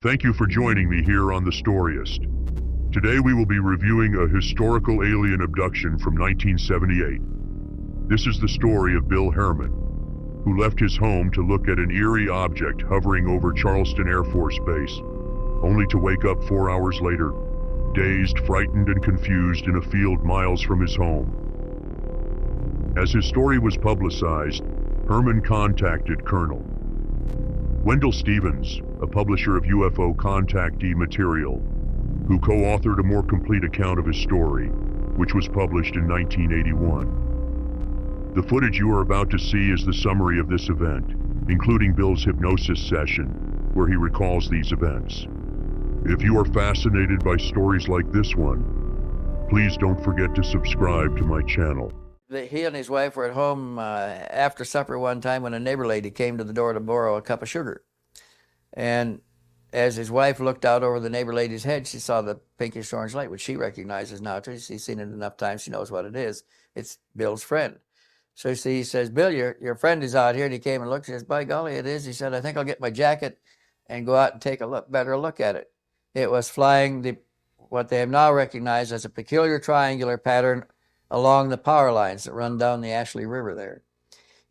Thank you for joining me here on The Storyist. Today we will be reviewing a historical alien abduction from 1978. This is the story of Bill Herrmann, who left his home to look at an eerie object hovering over Charleston Air Force Base, only to wake up 4 hours later, dazed, frightened, and confused in a field miles from his home. As his story was publicized, Herrmann contacted Colonel Wendelle Stevens, a publisher of UFO Contact material, who co-authored a more complete account of his story, which was published in 1981. The footage you are about to see is the summary of this event, including Bill's hypnosis session, where he recalls these events. If you are fascinated by stories like this one, please don't forget to subscribe to my channel. He and his wife were at home after supper one time when a neighbor lady came to the door to borrow a cup of sugar. And as his wife looked out over the neighbor lady's head, she saw the pinkish orange light, which she recognizes now too. She's seen it enough times, she knows what it is. It's Bill's friend. So he says, Bill, your friend is out here. And he came and looked. He says, by golly, it is. He said, I think I'll get my jacket and go out and take a better look at it. It was flying what they have now recognized as a peculiar triangular pattern along the power lines that run down the Ashley River there.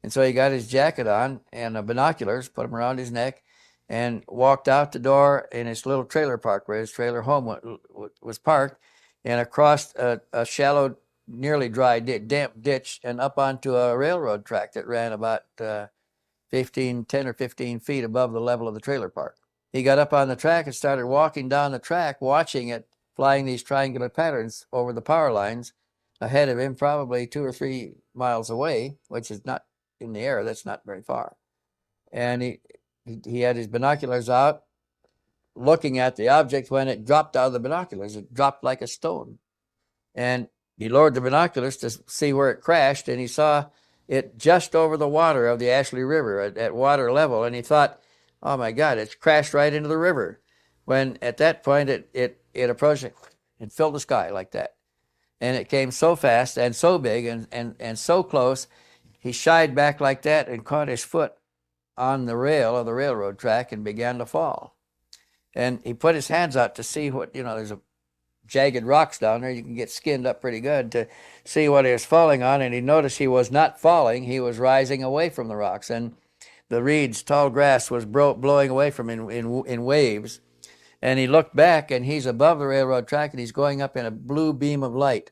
And so he got his jacket on and binoculars, put them around his neck, and walked out the door in his little trailer park where his trailer home was parked, and across a shallow, nearly dry, damp ditch and up onto a railroad track that ran about 10 or 15 feet above the level of the trailer park. He got up on the track and started walking down the track, watching it, flying these triangular patterns over the power lines ahead of him, probably 2 or 3 miles away, which is not in the air, that's not very far. And he had his binoculars out, looking at the object. When it dropped out of the binoculars, it dropped like a stone. And he lowered the binoculars to see where it crashed, and he saw it just over the water of the Ashley River at water level. And he thought, oh my God, it's crashed right into the river. When at that point it approached it and filled the sky like that. And it came so fast and so big and so close, he shied back like that and caught his foot on the rail of the railroad track and began to fall. And he put his hands out to see what, there's a jagged rocks down there. You can get skinned up pretty good to see what he was falling on. And he noticed he was not falling. He was rising away from the rocks. And the reeds, tall grass was blowing away from him in waves. And he looked back, and he's above the railroad track, and he's going up in a blue beam of light.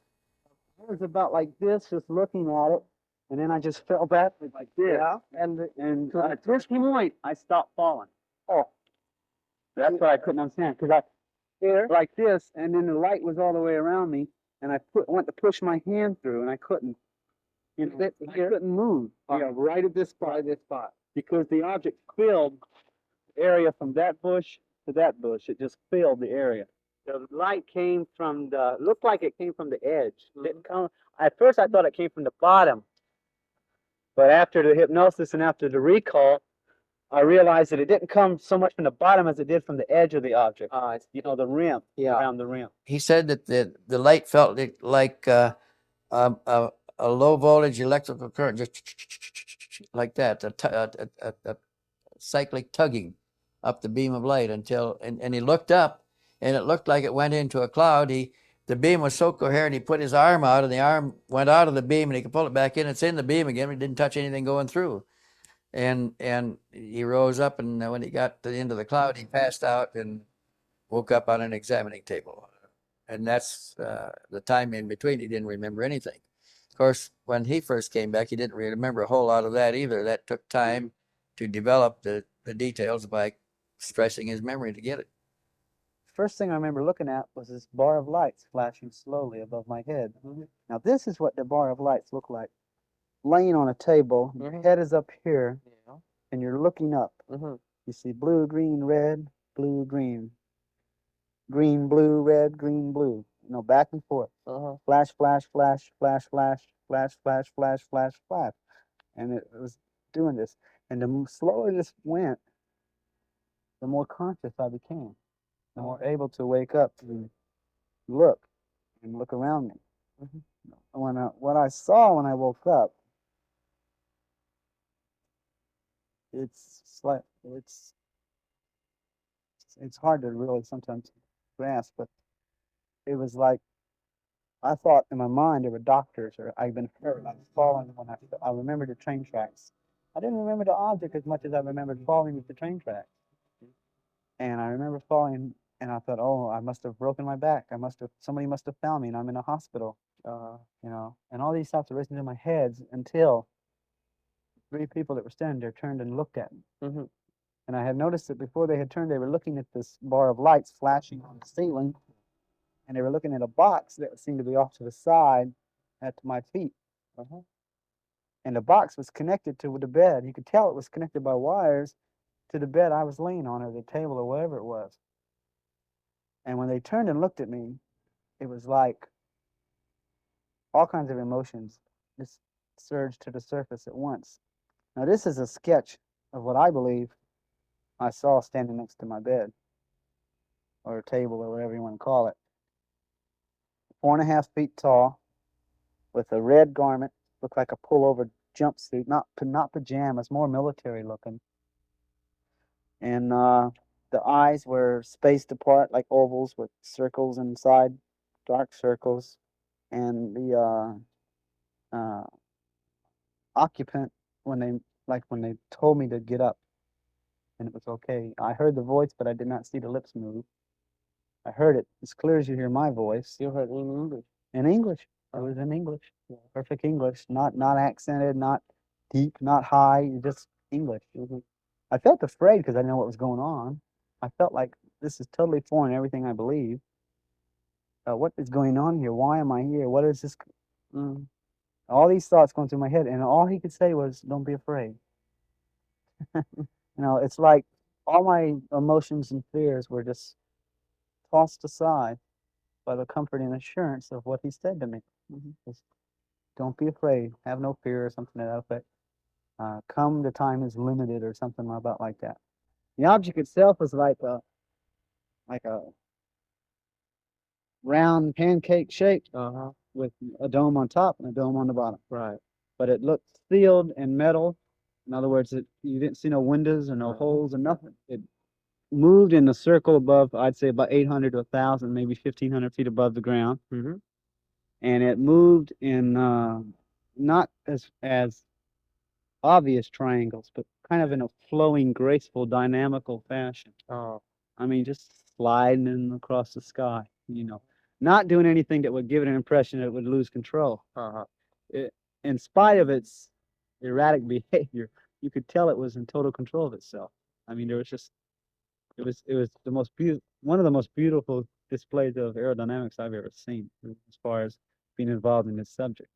I was about like this, just looking at it, and then I just fell backward like this. Yeah, and at this point, I stopped falling. Oh, that's what I couldn't understand, because I like this, and then the light was all the way around me, and I went to push my hand through, and I couldn't. I couldn't move. Yeah, right at this spot. Because the object filled the area from that bush to that bush. It just filled the area. The light came from looked like it came from the edge. Didn't come. At first I thought it came from the bottom. But after the hypnosis and after the recall, I realized that it didn't come so much from the bottom as it did from the edge of the object. It's, the rim, around the rim. He said that the light felt like a low voltage electrical current, just like that, a cyclic tugging up the beam of light until, and he looked up, and it looked like it went into a cloud. The beam was so coherent, he put his arm out, and the arm went out of the beam, and he could pull it back in. It's in the beam again. It didn't touch anything going through. And he rose up, and when he got to the end of the cloud, he passed out and woke up on an examining table. And that's the time in between. He didn't remember anything. Of course, when he first came back, he didn't really remember a whole lot of that either. That took time to develop the details by stressing his memory to get it. First thing I remember looking at was this bar of lights flashing slowly above my head. Now this is what the bar of lights look like. Laying on a table, your head is up here, and you're looking up. You see blue, green, red, blue, green. Green, blue, red, green, blue. Back and forth. Flash, flash, flash, flash, flash, flash, flash, flash, flash, flash. And it was doing this. And the slower this went, the more conscious I became. The more able to wake up and look around me. What I saw when I woke up, it's it's hard to really sometimes grasp, but it was like I thought in my mind there were doctors or I'd been hurt. I was falling when I remembered the train tracks. I didn't remember the object as much as I remembered falling with the train tracks. And I remember falling, and I thought, oh, I must have broken my back. Somebody must have found me, and I'm in a hospital. You know, and all these thoughts arose into my head until 3 people that were standing there turned and looked at me. And I had noticed that before they had turned, they were looking at this bar of lights flashing on the ceiling, and they were looking at a box that seemed to be off to the side at my feet. And the box was connected to the bed. You could tell it was connected by wires to the bed I was laying on, or the table, or whatever it was. And when they turned and looked at me, it was like all kinds of emotions just surged to the surface at once. Now, this is a sketch of what I believe I saw standing next to my bed, or table, or whatever you want to call it. 4.5 feet tall, with a red garment, looked like a pullover jumpsuit, not pajamas, more military looking. And the eyes were spaced apart like ovals with circles inside, dark circles. And the occupant, when they told me to get up, and it was okay. I heard the voice, but I did not see the lips move. I heard it as clear as you hear my voice. You heard in English. In English. It was in English. Perfect English. Not accented, not deep, not high, just English. I felt afraid because I didn't know what was going on. I felt like this is totally foreign to everything I believe. What is going on here? Why am I here? What is this? All these thoughts going through my head, and all he could say was, "Don't be afraid." You know, it's like all my emotions and fears were just tossed aside by the comfort and assurance of what he said to me. Just, don't be afraid. Have no fear, or something to that effect. Come, the time is limited, or something about like that. The object itself was like a round pancake shape with a dome on top and a dome on the bottom. Right. But it looked sealed and metal. In other words, you didn't see no windows or no holes or nothing. It moved in a circle above, I'd say about 800 to 1,000, maybe 1,500 feet above the ground. And it moved in not as obvious triangles, but kind of in a flowing, graceful, dynamical fashion. I mean, just sliding across the sky, you know, not doing anything that would give it an impression that it would lose control. In spite of its erratic behavior, you could tell it was in total control of itself. I mean, there was just, it was the most one of the most beautiful displays of aerodynamics I've ever seen, as far as being involved in this subject.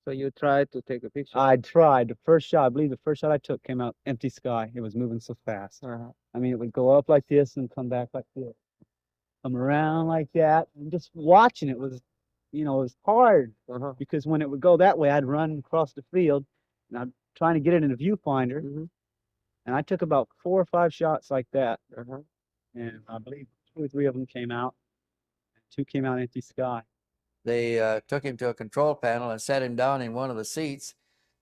So you tried to take a picture? I tried. The first shot, I believe the first shot I took came out empty sky. It was moving so fast. I mean, it would go up like this and come back like this. Come around like that. And just watching it was, you know, it was hard. Because when it would go that way, I'd run across the field, and I'm trying to get it in a viewfinder. And I took about 4 or 5 shots like that. And I believe 2 or 3 of them came out. 2 came out empty sky. They took him to a control panel and sat him down in one of the seats.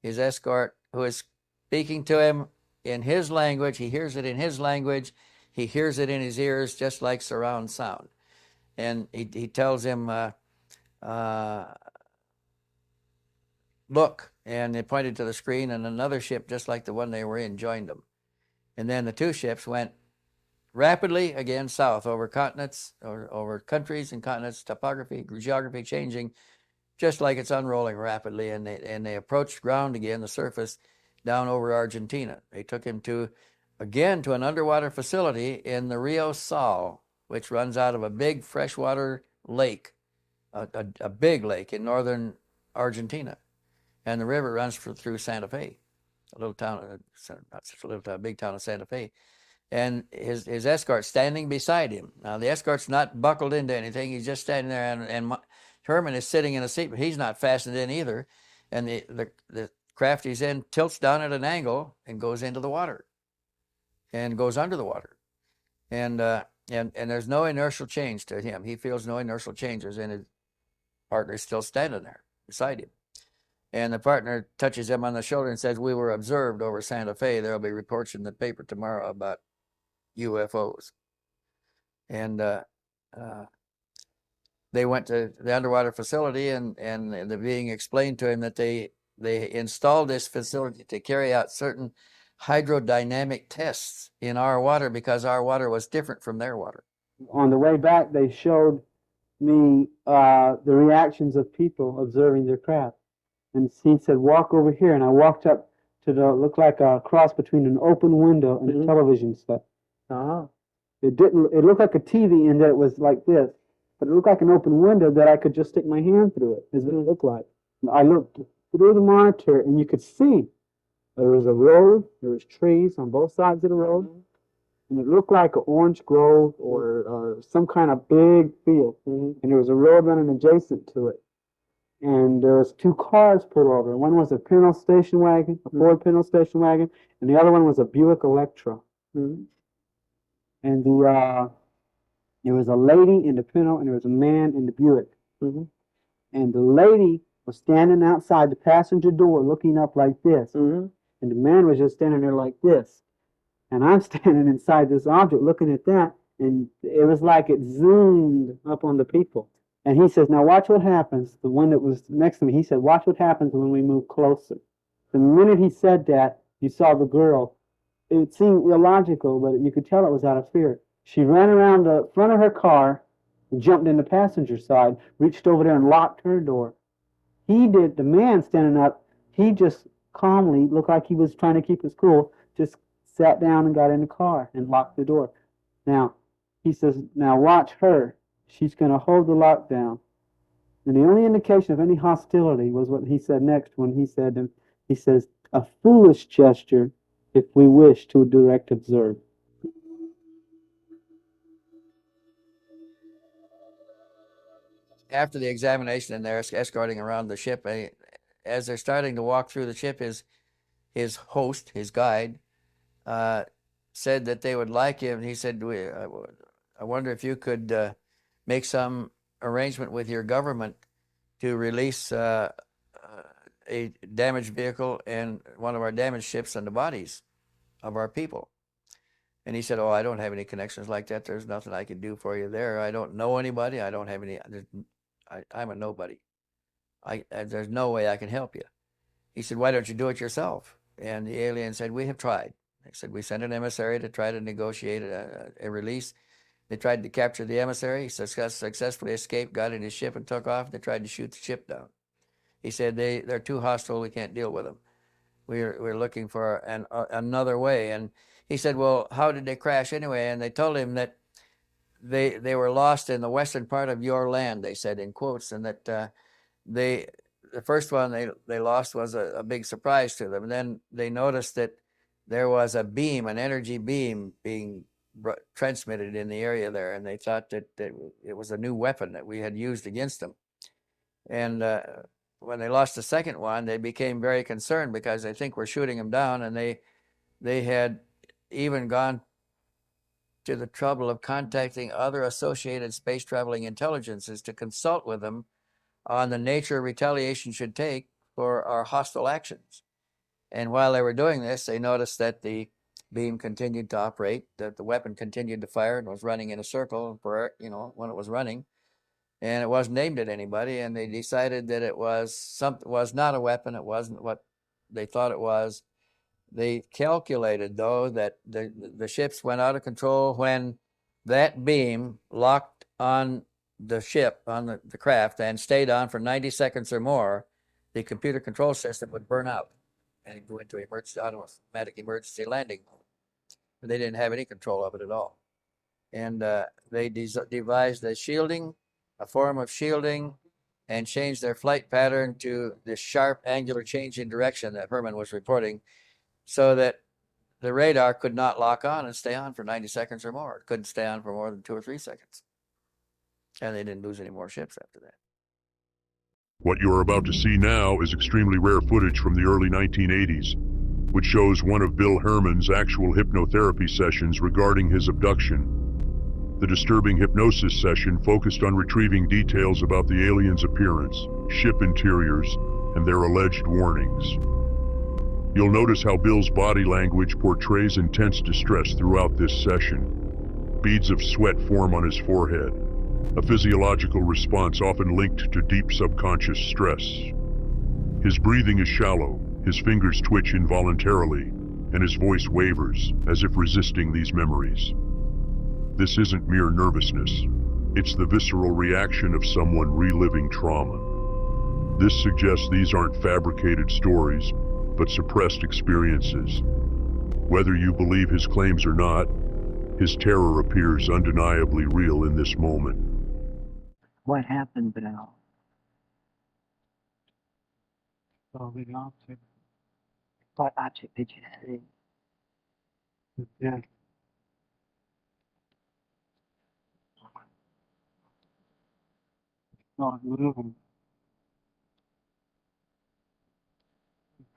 His escort, who is speaking to him in his language, he hears it in his language, he hears it in his ears, just like surround sound. And he tells him, look, and they pointed to the screen, and another ship just like the one they were in joined them. And then the 2 ships went rapidly again south over continents, or over countries and continents, topography, geography changing, just like it's unrolling rapidly. And they approached ground again, the surface, down over Argentina. They took him to an underwater facility in the Rio Sal, which runs out of a big freshwater lake, a big lake in northern Argentina. And the river runs through Santa Fe, a little town, not such a little town, big town of Santa Fe. And his escort standing beside him. Now, the escort's not buckled into anything. He's just standing there, and Herrmann is sitting in a seat, but he's not fastened in either. And the craft he's in tilts down at an angle and goes into the water and goes under the water. And there's no inertial change to him. He feels no inertial changes, and his partner's still standing there beside him. And the partner touches him on the shoulder and says, "We were observed over Santa Fe. There'll be reports in the paper tomorrow about UFOs." And they went to the underwater facility, and the being explained to him that they installed this facility to carry out certain hydrodynamic tests in our water because our water was different from their water. On the way back, they showed me the reactions of people observing their craft. And he said, walk over here. And I walked up to the, looked like a cross between an open window and a television set. It looked like a TV in that it was like this, but it looked like an open window that I could just stick my hand through it, is what it looked like. And I looked through the monitor, and you could see there was a road, there was trees on both sides of the road, and it looked like an orange grove or some kind of big field. And there was a road running adjacent to it. And there was two cars pulled over. One was a Pinto station wagon, a Ford Pinto station wagon, and the other one was a Buick Electra. And there was a lady in the Pinto, and there was a man in the Buick. And the lady was standing outside the passenger door looking up like this. And the man was just standing there like this. And I'm standing inside this object looking at that, and it was like it zoomed up on the people. And he says, now watch what happens. The one that was next to me, he said, watch what happens when we move closer. The minute he said that, you saw the girl. It seemed illogical, but you could tell it was out of fear. She ran around the front of her car, jumped in the passenger side, reached over there and locked her door. He did, the man standing up, he just calmly, looked like he was trying to keep his cool, just sat down and got in the car and locked the door. Now, he says, now watch her. She's going to hold the lockdown. And the only indication of any hostility was what he said next when he says, a foolish gesture if we wish to direct observe. After the examination, and they're escorting around the ship, as they're starting to walk through the ship, his host, his guide, said that they would like him. He said, I wonder if you could make some arrangement with your government to release a damaged vehicle and one of our damaged ships and the bodies of our people. And he said, oh, I don't have any connections like that. There's nothing I can do for you there. I don't know anybody. I don't have any, I'm a nobody. There's no way I can help you. He said, why don't you do it yourself? And the alien said, we have tried. They said, we sent an emissary to try to negotiate a release. They tried to capture the emissary. He successfully escaped, got in his ship, and took off. They tried to shoot the ship down. He said, they're too hostile. We can't deal with them. We're looking for another way. And he said, well, how did they crash anyway? And they told him that they were lost in the western part of your land, they said in quotes, and that the first one they lost was a big surprise to them. And then they noticed that there was a beam, an energy beam being transmitted in the area there, and they thought that it was a new weapon that we had used against them. And when they lost the second one, they became very concerned because they think we're shooting them down, and they had even gone to the trouble of contacting other associated space traveling intelligences to consult with them on the nature retaliation should take for our hostile actions. And while they were doing this, they noticed that the beam continued to operate, that the weapon continued to fire and was running in a circle for, when it was running, and it wasn't aimed at anybody. And they decided that it was not a weapon. It wasn't what they thought it was. They calculated, though, that the ships went out of control when that beam locked on the ship, on the craft, and stayed on for 90 seconds or more. The computer control system would burn out and go into automatic emergency landing mode. But they didn't have any control of it at all. And they devised a form of shielding, and changed their flight pattern to this sharp angular change in direction that Herrmann was reporting, so that the radar could not lock on and stay on for 90 seconds or more. It couldn't stay on for more than 2 or 3 seconds. And they didn't lose any more ships after that. What you are about to see now is extremely rare footage from the early 1980s, which shows one of Bill Herrmann's actual hypnotherapy sessions regarding his abduction. The disturbing hypnosis session focused on retrieving details about the aliens' appearance, ship interiors, and their alleged warnings. You'll notice how Bill's body language portrays intense distress throughout this session. Beads of sweat form on his forehead, a physiological response often linked to deep subconscious stress. His breathing is shallow, his fingers twitch involuntarily, and his voice wavers, as if resisting these memories. This isn't mere nervousness. It's the visceral reaction of someone reliving trauma. This suggests these aren't fabricated stories, but suppressed experiences. Whether you believe his claims or not, his terror appears undeniably real in this moment. What happened, Bill? So the object, What object did you see? yeah, not moving.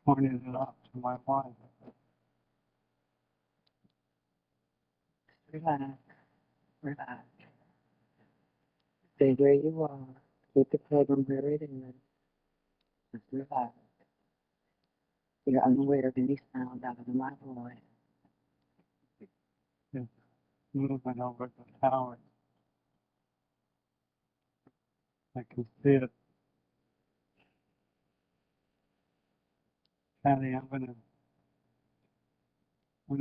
Pointed it up to my wife. Relax. Relax. Stay where you are. Keep the program where it is. Just relax. You're unaware of any sound out of my voice. It's moving over the tower. I can see it. Patty, I'm gonna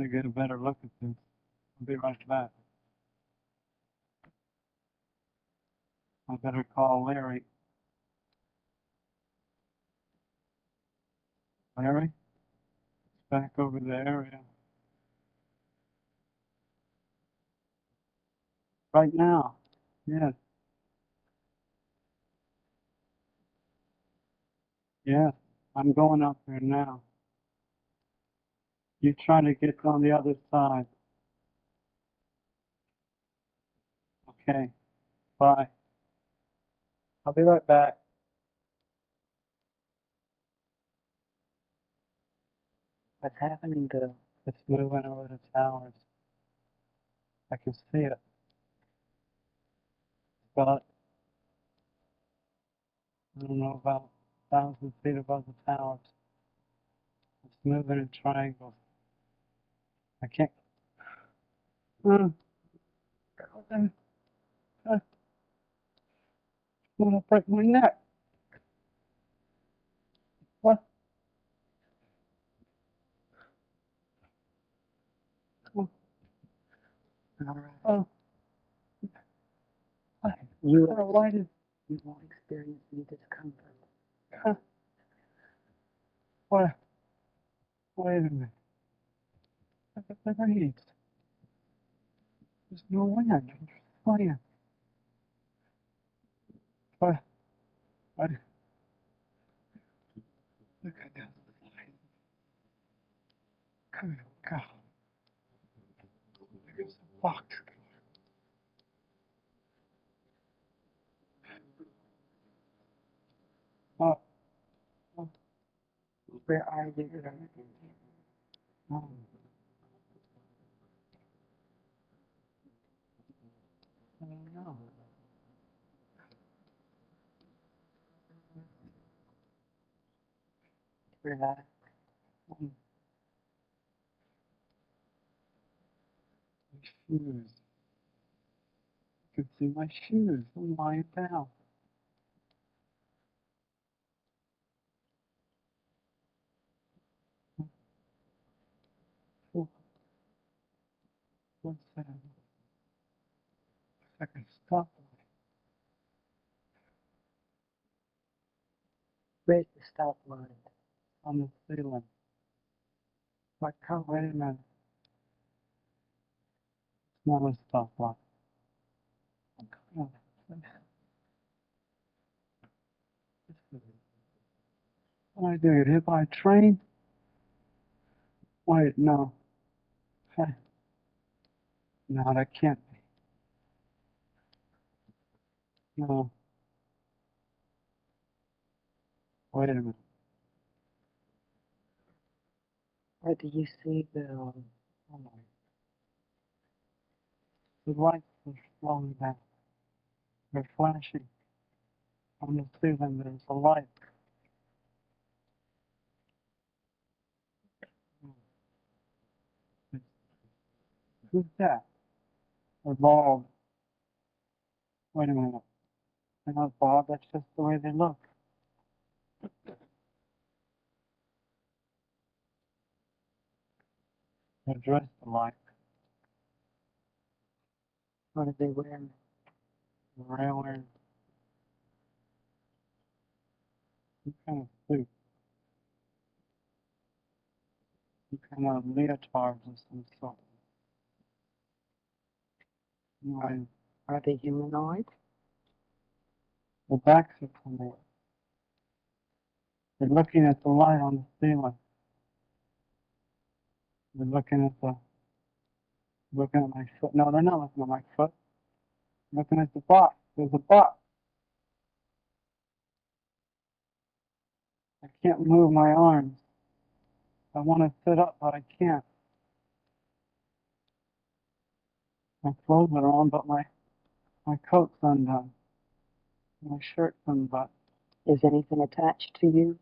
get a better look at this. I'll be right back. I better call Larry. Larry? It's back over the area. Right now. Yes. Yes. I'm going up there now. You try to get on the other side. Okay. Bye. I'll be right back. What's happening, Bill? It's moving over the towers. I can see it. But I don't know, about 1,000 feet above the towers. It's moving in triangles. I can't. Uh, I'm gonna break my neck. What? All right. Oh, You, why did? you won't experience any discomfort. What? Wait a minute. Look at the reeds. There's no wind. I'm just flying. What? What? Look at that. Come here, go. Look at the box. Oh, oh, Where are you? oh. I don't know. Relax. My shoes. You can see my shoes. I'm lying down. Oh, what's that? Looks like a stoplight Where's the stoplight? on the ceiling. What color? Wait a minute. It's not a stoplight. Oh, what did I do? Get hit by a train? Wait, no. Hey. No, that can't be. No. Wait a minute. What do you see, Bill? Oh my. The lights are slowing down. They're flashing. On the ceiling, there's a light. Who's that? or bald. Wait a minute. They're not bald, that's just the way they look. They're dressed alike. What are they wearing? They're wearing some kind of suit. Some kind of leotards of some sort. Anyway, Are they humanoid? the backs are coming. They're looking at the light on the ceiling. They're looking at my foot. No, they're not looking at my foot. They're looking at the box. There's a box. I can't move my arms. I want to sit up, but I can't. My clothes are on, but my coat's undone. My shirt's unbuttoned. Is anything attached to you?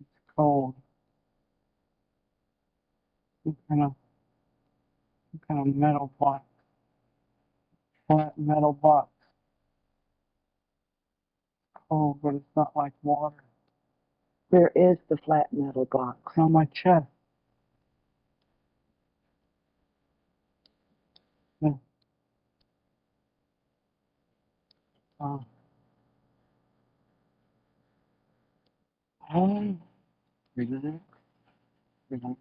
It's cold. Some kind of metal box. Flat metal box. Cold, but it's not like water. Where is the flat metal box? It's on my chest. Yeah. Oh. Relax. Relax.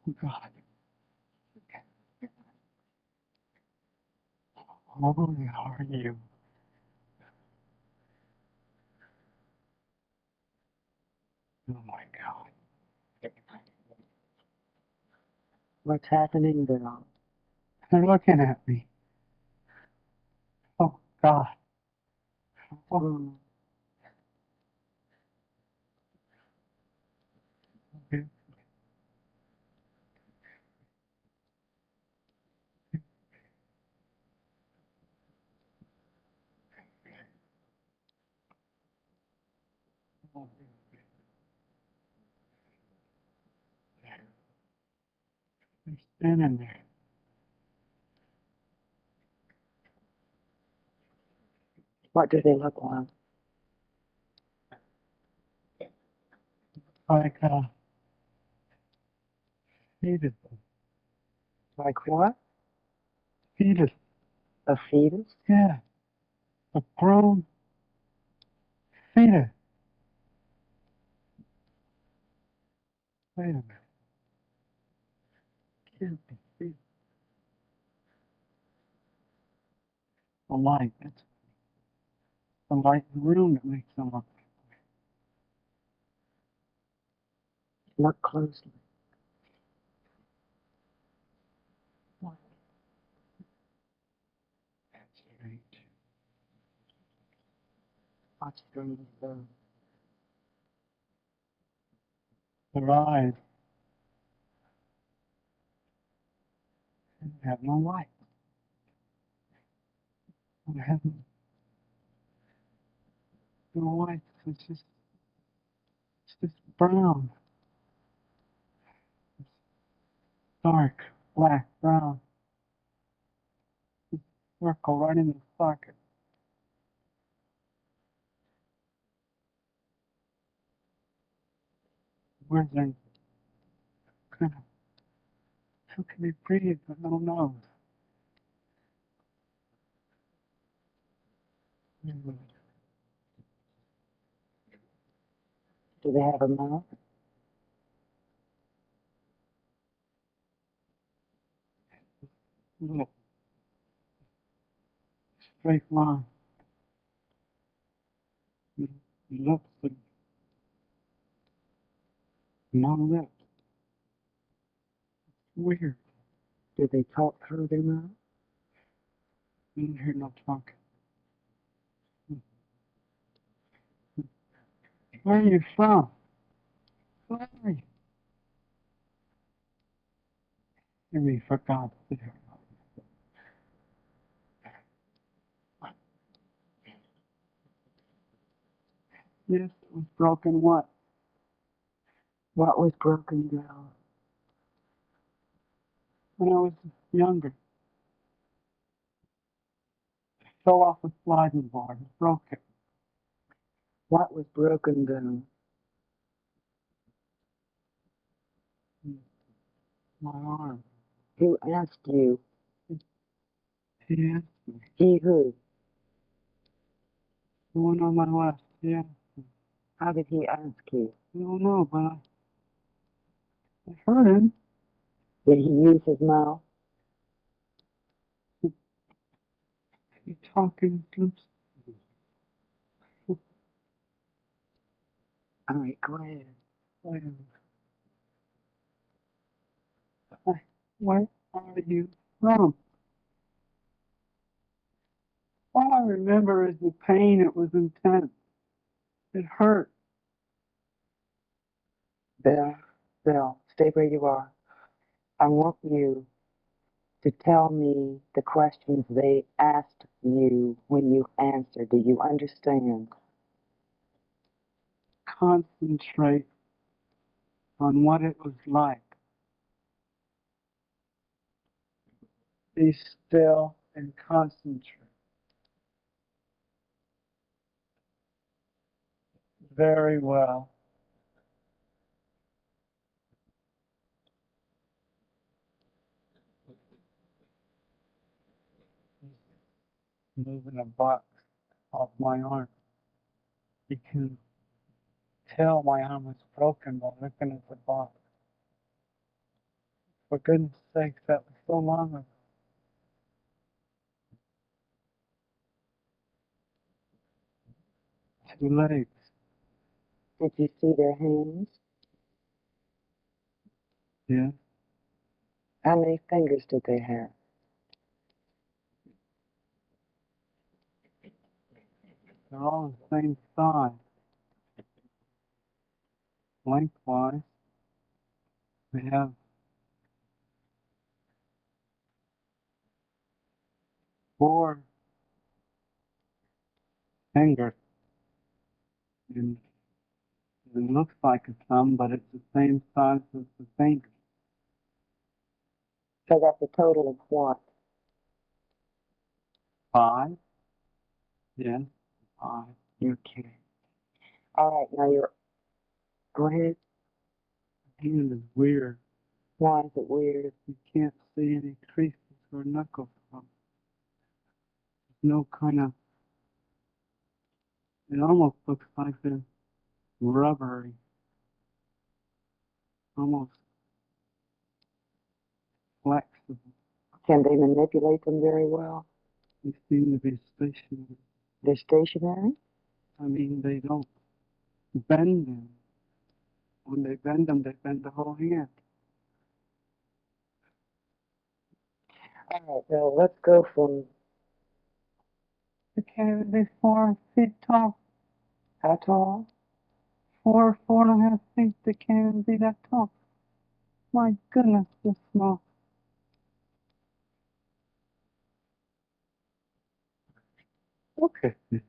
Oh, God. How are you? Oh my God. What's happening there? They're looking at me. Oh God. Oh, okay. They're standing there. What do they look like? Like fetus. Like what? Fetus. A fetus? Yeah. A grown fetus. Wait a minute. Can't be fetus. The light. It's the light in the room that makes them look. Look closely. That's strange. What's strange though? Their eyes have no light. They have no light. It's just brown. It's dark, black, brown. Circle right in the socket. Where's their kind of, how can they breathe with no nose? Do they have a mouth? Little straight line. Lips and no lips. Weird. Do they talk through their mouth? I didn't hear no talking. Where are you from? Where are you? Hear me, for God's sake. Yes, it was broken what? What was broken down? When I was younger. Fell off a sliding board, broke it. What was broken down? My arm. Who asked you? He asked me. He who? The one on my left, yeah. How did he ask you? I don't know, but I heard him. Did he use his mouth? He talking to All right, go ahead. where are you from? All I remember is the pain. It was intense. It hurt. Bill, stay where you are. I want you to tell me the questions they asked you when you answered. Do you understand? Concentrate on what it was like. Be still and concentrate. Very well. Moving a box off my arm. You can tell my arm was broken by looking at the box. For goodness sake, that was so long ago. 2 legs. Did you see their hands? Yeah. How many fingers did they have? They're all the same size. Lengthwise, they have 4 fingers. And it looks like a thumb, but it's the same size as the finger. So that's a total of what? 5? Yes, 5. Okay. All right, now you're. Go ahead. Hand is weird. Why is it weird? You can't see any creases or knuckles. No kind of. It almost looks like they're rubbery. Almost flexible. Can they manipulate them very well? They seem to be stationary. They're stationary? I mean, they don't bend them. When they bend them, they bend the whole hand. All right, so let's go from. They can't be 4 feet tall. How tall? 4.5 feet. They can't even be that tall. My goodness, they're small. Look at this.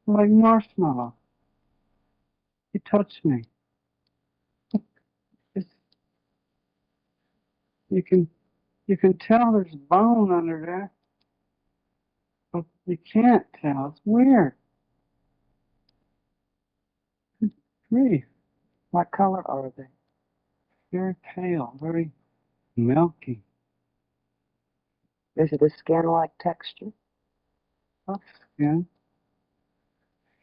Like marshmallow. You touch me. It's, you can tell there's bone under there, but you can't tell. It's weird. Grief. What color are they? Very pale, very milky. Is it a skin-like texture? Tough skin.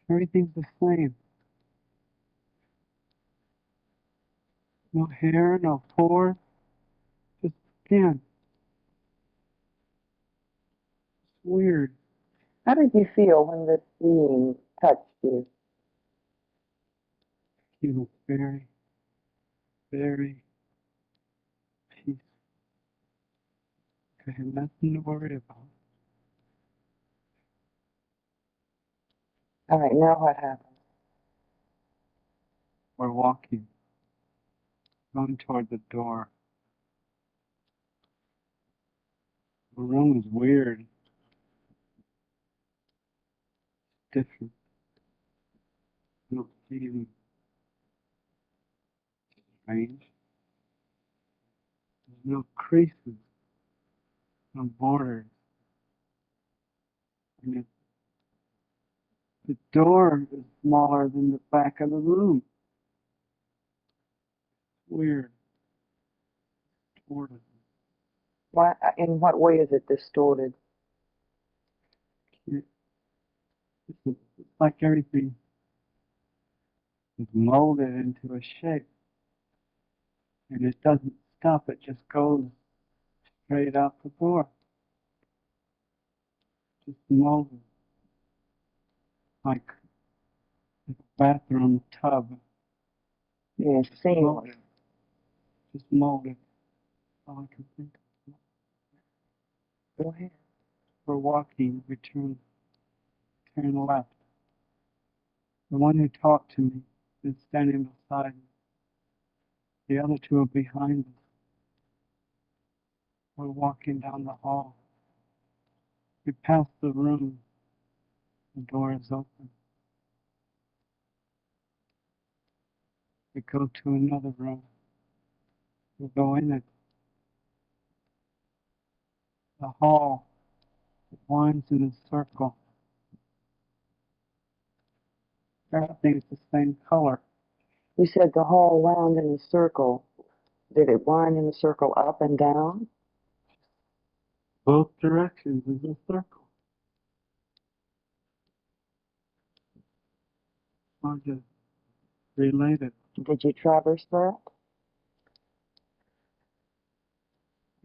Everything's the same. No hair, no pores, just skin. It's weird. How did you feel when this being touched you? He was very, very peaceful. I had nothing to worry about. All right, now what happened? We're walking, going toward the door. The room is weird, different. I don't see anything strange. There's no creases, no borders. And the door is smaller than the back of the room. Weird. Distorted. Why, in what way is it distorted? It's like everything is molded into a shape. And it doesn't stop, it just goes straight out the door. Just molded. Like a bathroom tub. Yeah, Just seamless. molded. Just molded. All I can think of. Go ahead. We're walking, we turn left. The one who talked to me is standing beside me. The other two are behind us. We're walking down the hall. We pass the room. The door is open. We go to another room. We go in it. The hall winds in a circle. Everything's the same color. You said the hall wound in a circle. Did it wind in a circle up and down? Both directions is a circle. Hard to relate it. Did you traverse that?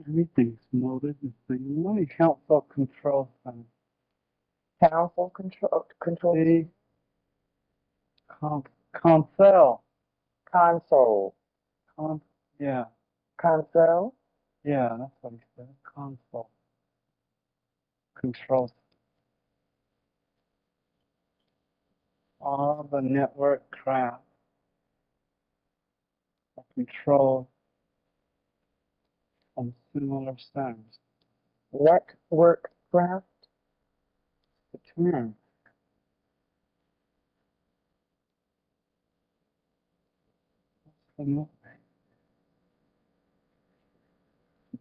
Everything's molded the same way. Council control center. Council control. See? Console. Console. Yeah. Console? Yeah, that's what he said. Console. Controls all the network craft are controlled from similar centers. What work craft? The term.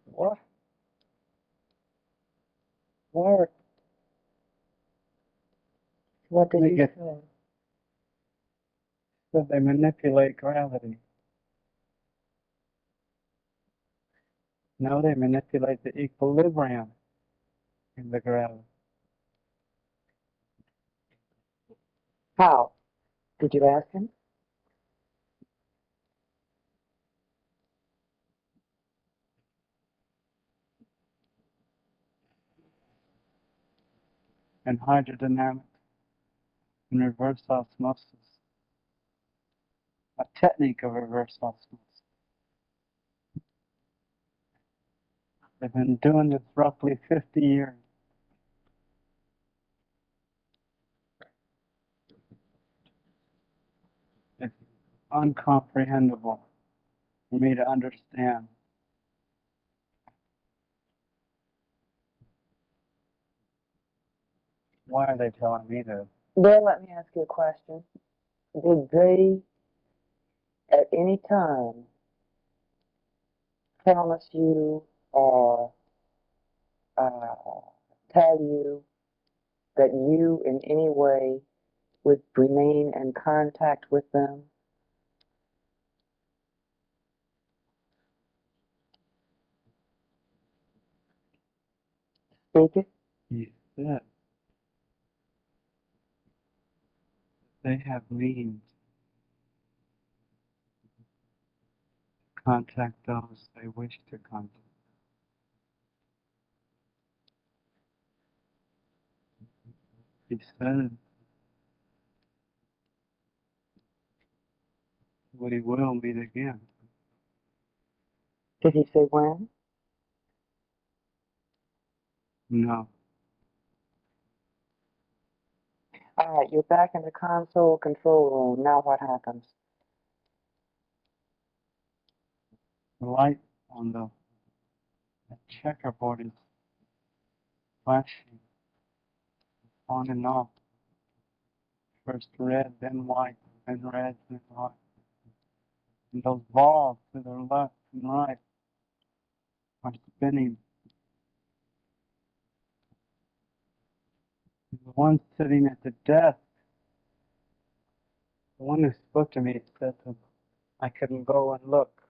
What? Work. What did They you get- say? So they manipulate gravity. No, they manipulate the equilibrium in the gravity. How? Did you ask him? And hydrodynamics and reverse osmosis. A technique of reverse osmosis. They've been doing this roughly 50 years. It's uncomprehendable for me to understand. Why are they telling me this? Well, let me ask you a question. Did they, at any time, promise you or tell you that you in any way would remain in contact with them? Speak it. He said they have means to contact those they wish to contact. He said we will meet again. Did he say when? No. All right, you're back in the console control room. Now what happens? The light on the checkerboard is flashing on and off. First red, then white, then red, then white. And those balls to the left and right are spinning. The one sitting at the desk, the one who spoke to me, said that I couldn't go and look.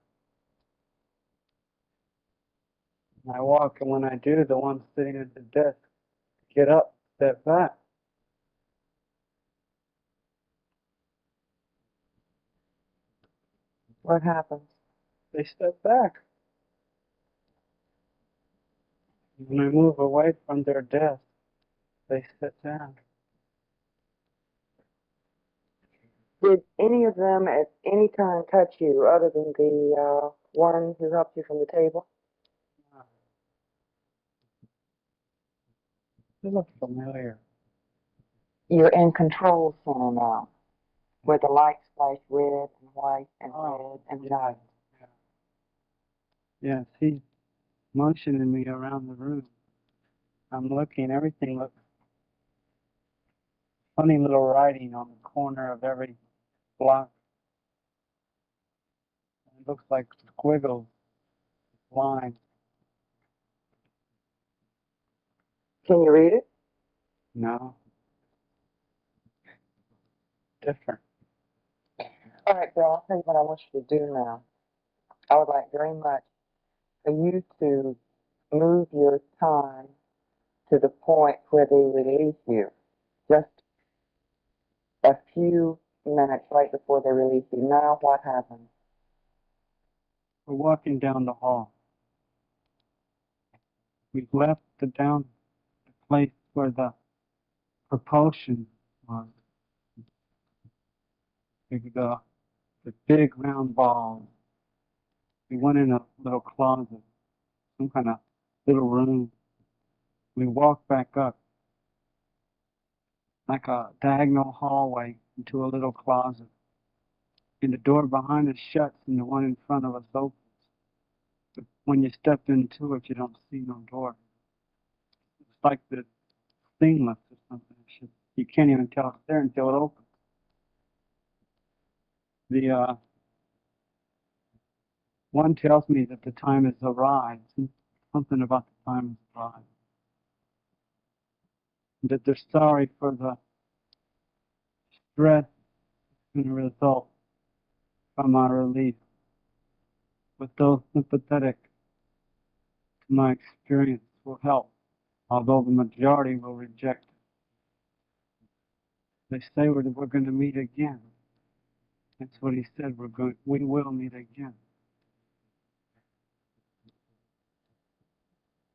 And I walk, and when I do, the one sitting at the desk get up, step back. What happens? They step back. When I move away from their desk, they sit down. Did any of them at any time touch you other than the one who helped you from the table? They look familiar. You're in control center now, where the lights flash red and white and red and white. Yes, he's motioning me around the room. I'm looking, everything looks funny little writing on the corner of every block. It looks like squiggles, lines. Can you read it? No. Different. All right, Bill, I'll tell you what I want you to do now. I would like very much for you to move your time to the point where they release you. Just a few minutes right before they release you. Now what happens? We're walking down the hall. We've left the place where the propulsion was. The big round ball. We went in a little closet, some kind of little room. We walked back up like a diagonal hallway into a little closet. And the door behind us shuts and the one in front of us opens. But when you step into it, you don't see no door. It's like the seamless or something. You can't even tell it's there until it opens. The one tells me that the time has arrived. Something about the time has arrived. That they're sorry for the stress going to result from our release. But those sympathetic to my experience will help, although the majority will reject it. They say we're going to meet again. That's what he said. We will meet again.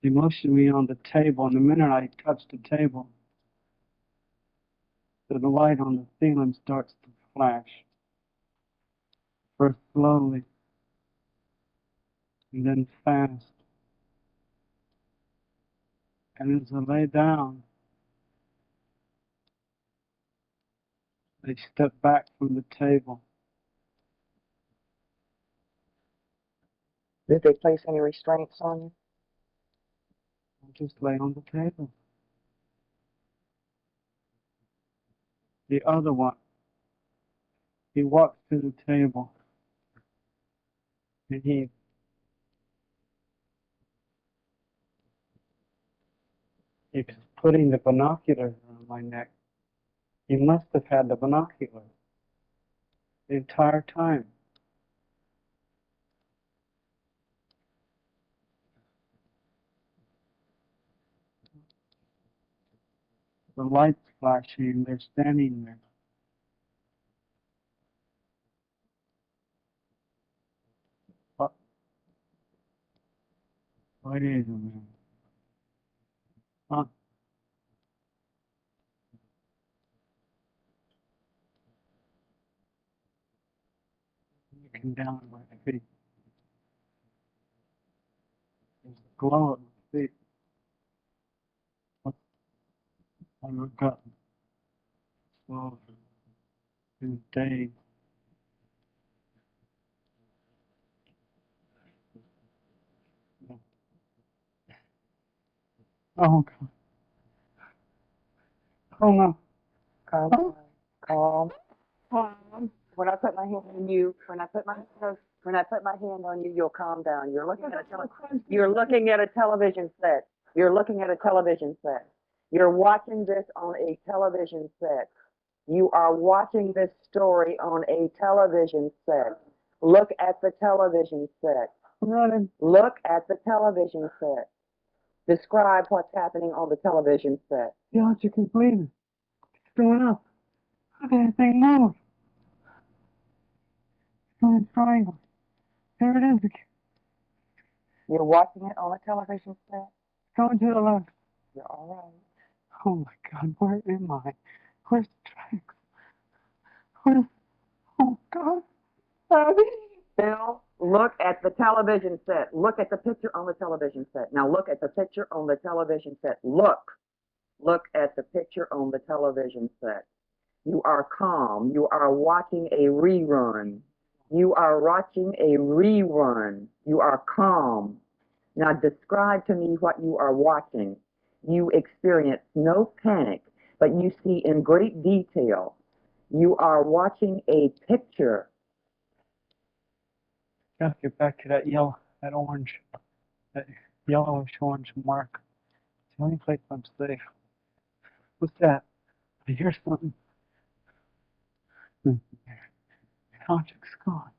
He motioned me on the table, and the minute I touched the table, the light on the ceiling starts to flash. First slowly, and then fast. And as I lay down, they step back from the table. Did they place any restraints on you? I just lay on the table. The other one, he walks to the table, and he's putting the binoculars around my neck. He must have had the binoculars the entire time. The lights flashing, they're standing there. What is it, man? Huh? Looking down at my feet. There's a glow at my feet. I look up. Slow. In days. Oh, God. Oh, no. Calm. Calm. Calm. When I put my hand on you, when I put my hand When I put my hand on you, you'll calm down. You're looking at you're looking at a television set. You're looking at a television set. You're watching this on a television set. You are watching this story on a television set. Look at the television set. Running. Look at the television set. Describe what's happening on the television set. Yeah, you can believe it. It's going up. Look at that thing move. It's going triangle. There it is again. You're watching it on a television set? Going to the left. You're all right. Oh my God, where am I? Where's the tracks? Where's, oh God. Bill, look at the television set. Look at the picture on the television set. Now look at the picture on the television set. Look. Look at the picture on the television set. You are calm. You are watching a rerun. You are watching a rerun. You are calm. Now describe to me what you are watching. You experience no panic, but you see in great detail. You are watching a picture. Gotta get back to that yellow, that yellowish orange mark. It's the only place I'm safe. What's that? I hear something. The object's gone.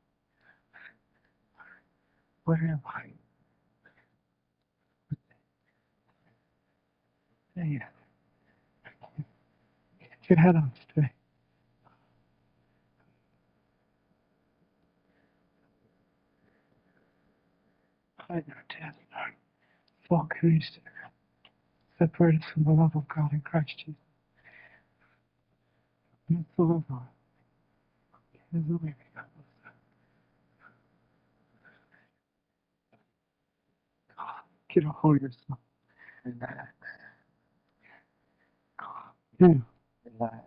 Where am I? Hey, get your head on straight. Hide our death. Fall Christ, separated from the love of God in Christ Jesus. Not the love of God. Is the way we got Get a hold of yourself. Relax. Yeah. Relax.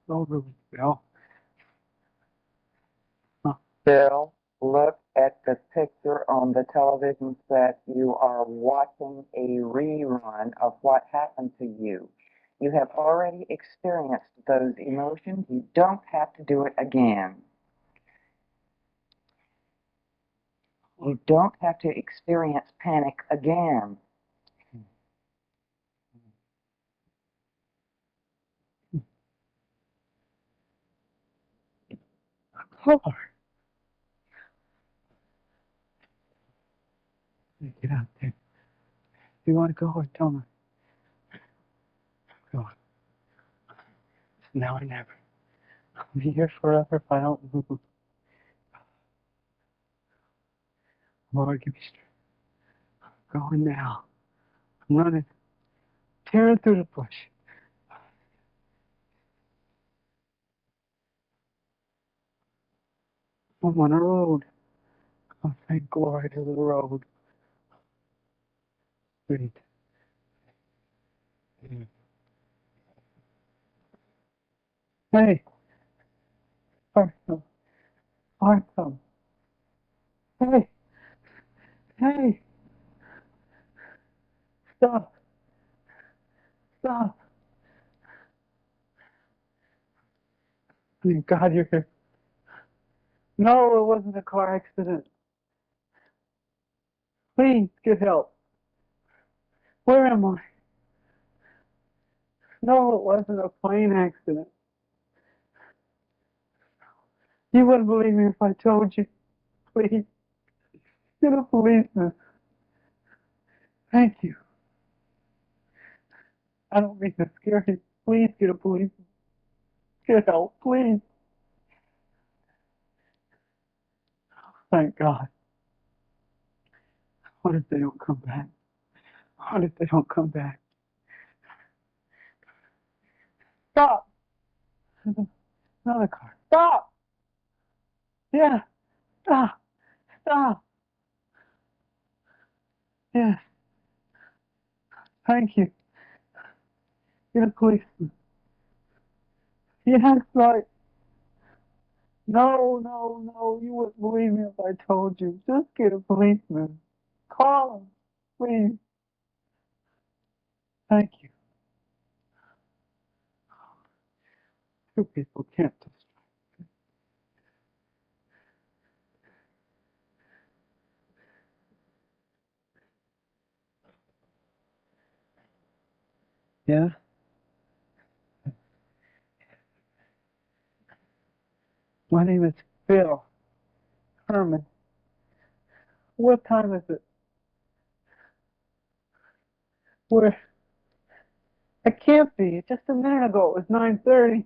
Oh, really? Well. Bill, look at the picture on the television set. You are watching a rerun of what happened to you. You have already experienced those emotions. You don't have to do it again. You don't have to experience panic again. Car. Get out there. Do you want to go or tell me? Go on. It's now or never. I'll be here forever if I don't move. Lord, give me strength. I'm going now. I'm running. Tearing through the bush. I'm on a road. Oh, thank glory to the road. Sweet. Hey. Arthur. Arthur. Hey. Hey. Stop. Stop. Thank God you're here. No, it wasn't a car accident. Please get help. Where am I? No, it wasn't a plane accident. You wouldn't believe me if I told you. Please, get a policeman. Thank you. I don't mean to scare you. Please get a policeman. Get help, please. Thank God. What if they don't come back? What if they don't come back? Stop! Another car. Stop! Yeah. Stop! Stop! Yes. Thank you. Get a policeman. Yes, right. No, no, no. You wouldn't believe me if I told you. Just get a policeman. Call him, please. Thank you. Two people can't destroy. Yeah? My name is Bill Herrmann. What time is it? Where? It can't be. Just a minute ago it was 9:30.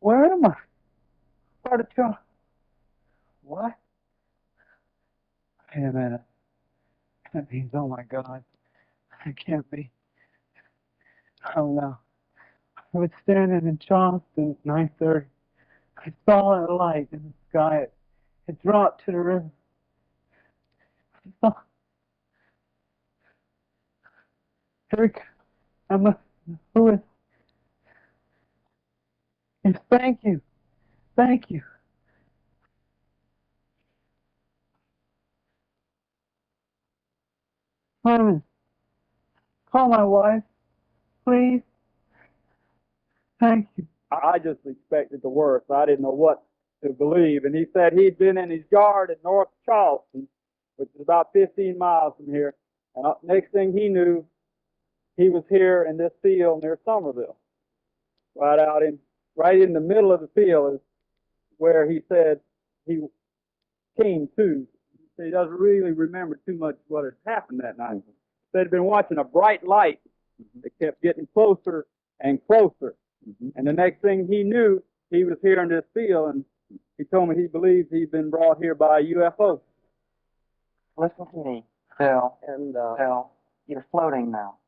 Where am I? Part of town. What? Wait a minute. That means, oh my God, I can't be. Oh no. I was standing in Charleston at 9:30. I saw a light in the sky. It dropped to the river. I saw. Eric, who is? Yes, thank you. Thank you. Herman, call my wife, please. Thank you. I just expected the worst. I didn't know what to believe. And he said he'd been in his yard in North Charleston, which is about 15 miles from here. And next thing he knew, he was here in this field near Somerville. Right in the middle of the field is where he said he came to. He doesn't really remember too much what had happened that night. He said he'd been watching a bright light that kept getting closer and closer. And the next thing he knew, he was here in this field, and he told me he believes he's been brought here by a UFO. Listen to me, Phil. And Phil, you're floating now.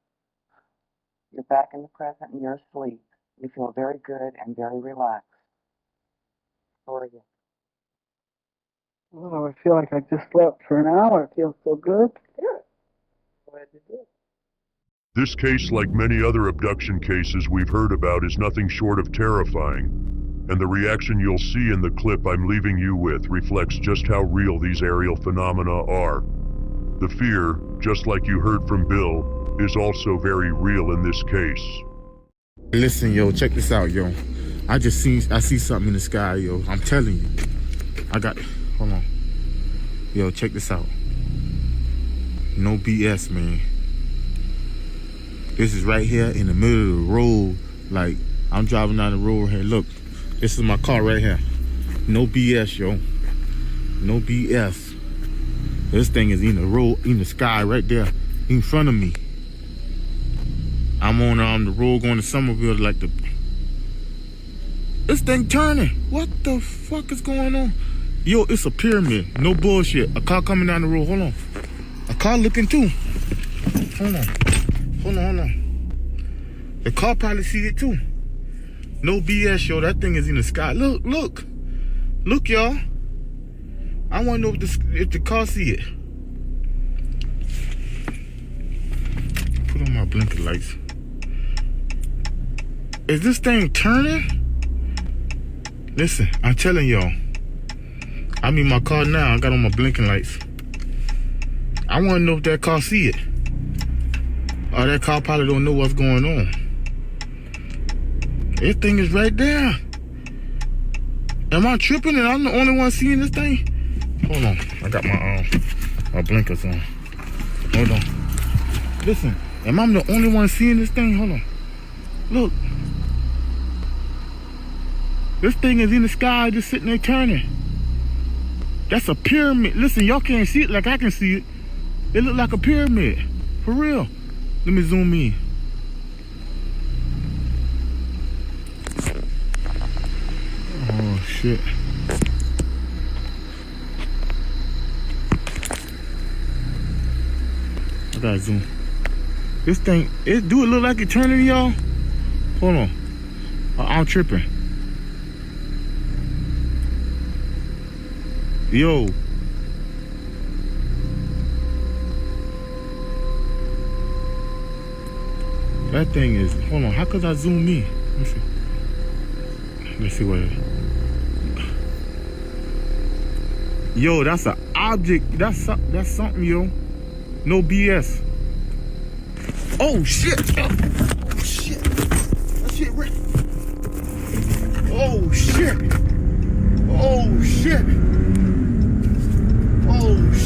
You're back in the present and you're asleep. You feel very good and very relaxed. How are you? Oh, I feel like I just slept for an hour. It feels so good. Good. Glad you did. This case, like many other abduction cases we've heard about, is nothing short of terrifying, and the reaction you'll see in the clip I'm leaving you with reflects just how real these aerial phenomena are. The fear, just like you heard from Bill, is also very real in this case. Listen, yo, check this out, yo. I see something in the sky, yo. I'm telling you. Hold on. Yo, check this out. No BS, man. This is right here in the middle of the road. Like, I'm driving down the road here. Look, this is my car right here. No BS, yo. No BS. This thing is in the road, in the sky right there in front of me. I'm on the road going to Somerville, like this thing turning. What the fuck is going on? Yo, it's a pyramid. No bullshit. A car coming down the road. Hold on. A car looking too. Hold on. The car probably see it too. No BS, yo. That thing is in the sky. Look, y'all. I want to know if the car see it. Put on my blinker lights. Is this thing turning? Listen, I'm telling y'all. I'm in my car now. I got on my blinking lights. I want to know if that car see it. Or that car probably don't know what's going on. This thing is right there. Am I tripping and I'm the only one seeing this thing? Hold on. I got my blinkers on. Hold on. Listen, am I the only one seeing this thing? Hold on. Look. This thing is in the sky just sitting there turning. That's a pyramid. Listen, y'all can't see it like I can see it. It look like a pyramid. For real. Let me zoom in. Oh, shit. I gotta zoom. This thing, do it look like it turning, y'all? Hold on. I'm tripping. Yo. That thing is, hold on, how could I zoom in? Let's see what it is. Yo, that's an object. That's something, yo. No BS. Oh, shit. Oh, shit. That shit right. Oh, shit. Oh, shit. Oh, shit.